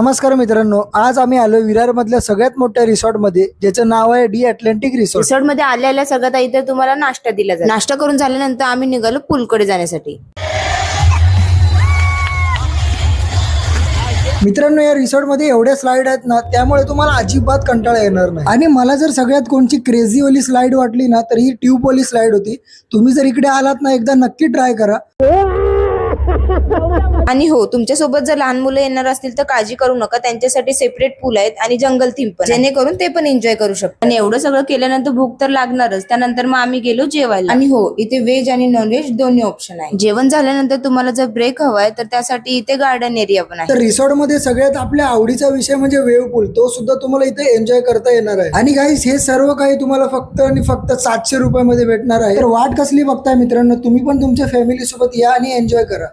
नमस्कार मित्रांनो, आज आम्ही आलो विरार मधल्या सगळ्यात मोठ्या रिसॉर्ट मध्ये, ज्याचं नाव आहे डी अटलांटिक रिसॉर्ट. रिसॉर्ट मध्ये आलेल्या सगळ्यात इथे तुम्हाला नाश्ता दिला जातो. नाश्ता करून झाल्यानंतर आम्ही निघालो पूलकडे जाण्यासाठी. मित्रांनो, या रिसॉर्ट मध्ये एवढ्या स्लाइड आहेत ना, त्यामुळे तुम्हाला अजिबात कंटाळा येणार नाही. आणि मला जर सगळ्यात कोणची क्रेझी वाली स्लाइड वाटली ना, तर ही ट्यूब वाली स्लाइड होती. तुम्ही जर इकडे आलात ना, एकदा नक्की ट्राय करा. आणि हो, तुमच्यासोबत जर लहान मुलं येणार असतील तर काळजी करू नका, त्यांच्यासाठी सेपरेट पूल आहेत आणि जंगल थीम पण, जेणेकरून ते पण एन्जॉय करू शकतात. आणि एवढं सगळं केल्यानंतर भूक तर लागणारच. त्यानंतर मग आम्ही गेलो जेवायला. आणि हो, इथे व्हेज आणि नॉनव्हेज दोन्ही ऑप्शन आहे. जेवण झाल्यानंतर तुम्हाला जर ब्रेक हवाय तर त्यासाठी इथे गार्डन एरिया पण आहे. तर रिसॉर्ट मध्ये सगळ्यात आपल्या आवडीचा विषय म्हणजे वेव्ह पूल, तो सुद्धा तुम्हाला इथे एन्जॉय करता येणार आहे. आणि गाईस, हे सर्व काही तुम्हाला फक्त आणि फक्त 700 रुपयामध्ये भेटणार आहे. तर वाट कसली बघताय मित्रांनो, तुम्ही पण तुमच्या फॅमिली सोबत या आणि एन्जॉय करा.